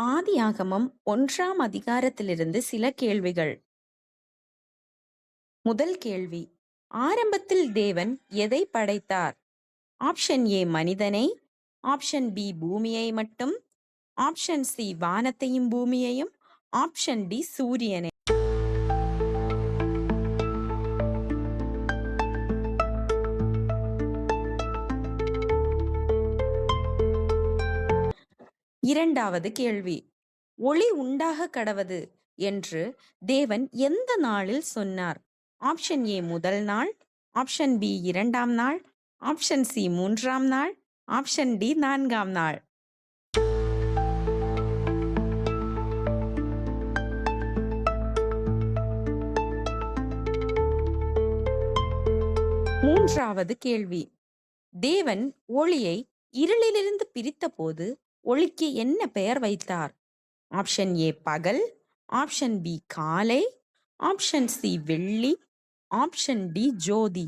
ஆதியாகமம் 1ஆம் அதிகாரத்திலிருந்து சில கேள்விகள். முதல் கேள்வி, ஆரம்பத்தில் தேவன் எதை படைத்தார்? ஆப்ஷன் ஏ மனிதனை, ஆப்ஷன் பி பூமியை மட்டும், ஆப்ஷன் சி வானத்தையும் பூமியையும், ஆப்ஷன் டி சூரியனை. இரண்டாவது கேள்வி, ஒளி உண்டாக கடவது என்று தேவன் எந்த நாளில் சொன்னார்? ஆப்ஷன் ஏ முதல் நாள், ஆப்ஷன் பி 2ஆம் நாள், ஆப்ஷன் சி 3ஆம் நாள், ஆப்ஷன் டி 4ஆம் நாள். மூன்றாவது கேள்வி, தேவன் ஒளியை இருளிலிருந்து பிரித்தபோது ஒளிக்கு என்ன பெயர் வைத்தார்? ஆப்ஷன் ஏ பகல், ஆப்ஷன் பி காலை, ஆப்ஷன் சி வெள்ளி, ஆப்ஷன் டி ஜோதி.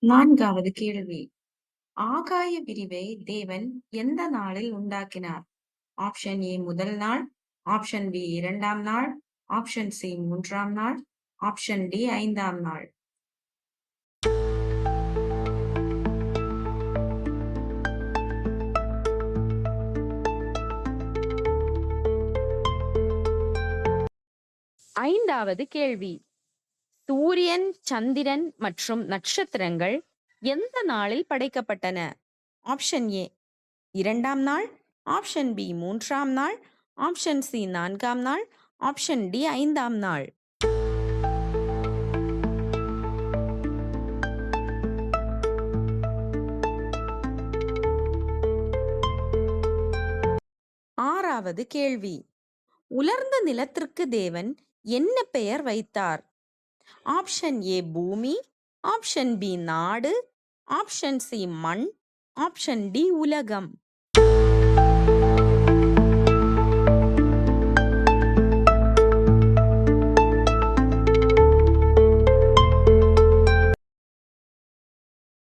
நான்காவது கேள்வி, ஆகாய விரிவை தேவன் எந்த நாளில் உண்டாக்கினார்? ஆப்ஷன் ஏ முதல் நாள், ஆப்ஷன் பி 2ஆம் நாள், ஆப்ஷன் சி 3ஆம் நாள், ஆப்ஷன் டி 5ஆம் நாள். ஐந்தாவது கேள்வி, சூரியன், சந்திரன் மற்றும் நட்சத்திரங்கள் எந்த நாளில் படைக்கப்பட்டன? ஆப்ஷன் ஏ 2ஆம் நாள், ஆப்ஷன் பி 3ஆம் நாள், ஆப்ஷன் சி 4ஆம் நாள், ஆப்ஷன் டி 5ஆம் நாள். ஆறாவது கேள்வி, உலர்ந்த நிலத்திற்கு தேவன் என்ன பெயர் வைத்தார்? ஆப்ஷன் ஏ பூமி, ஆப்ஷன் பி நாடு, ஆப்ஷன் சி மண், ஆப்ஷன் டி உலகம்.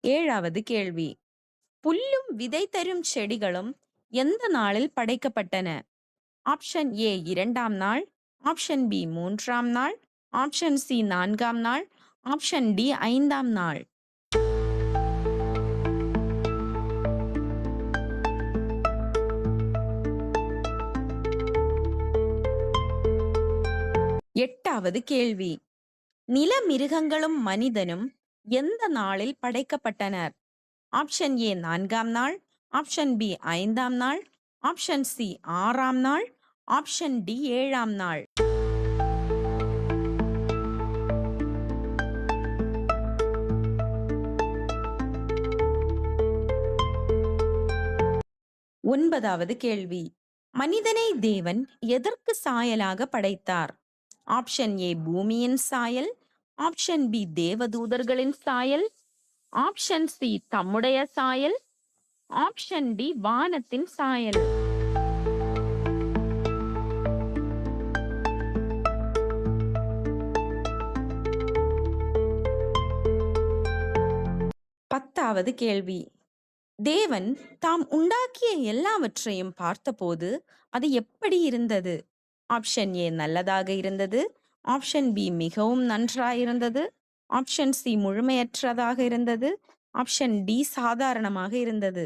ஏழாவது கேள்வி, புல்லும் விதை தரும் செடிகளும் எந்த நாளில் படைக்கப்பட்டன? ஆப்ஷன் ஏ 2ஆம் நாள், ஆப்ஷன் பி 3ஆம் நாள், ஆப்ஷன் சி 4ஆம் நாள், ஆப்ஷன் டி 5ஆம் நாள். எட்டாவது கேள்வி, நில மிருகங்களும் மனிதனும் எந்த நாளில் படைக்கப்பட்டனர்? ஆப்ஷன் ஏ 4ஆம் நாள், ஆப்ஷன் பி 5ஆம் நாள், ஆப்ஷன் சி 6ஆம் நாள், ஆப்ஷன் டி 7ஆம் நாள். ஒன்பதாவது கேள்வி, மனிதனை தேவன் எதற்கு சாயலாக படைத்தார்? ஆப்ஷன் ஏ பூமியின் சாயல், ஆப்ஷன் பி தேவதூதர்களின் சாயல், ஆப்ஷன் சி தம்முடைய சாயல், ஆப்ஷன் டி வானத்தின் சாயல். பத்தாவது கேள்வி, தேவன் தாம் உண்டாக்கிய எல்லாவற்றையும் பார்த்தபோது அது எப்படி இருந்தது? ஆப்ஷன் ஏ நல்லதாக இருந்தது, ஆப்ஷன் பி மிகவும் நன்றாயிருந்தது, ஆப்ஷன் சி முழுமையற்றதாக இருந்தது, ஆப்ஷன் டி சாதாரணமாக இருந்தது.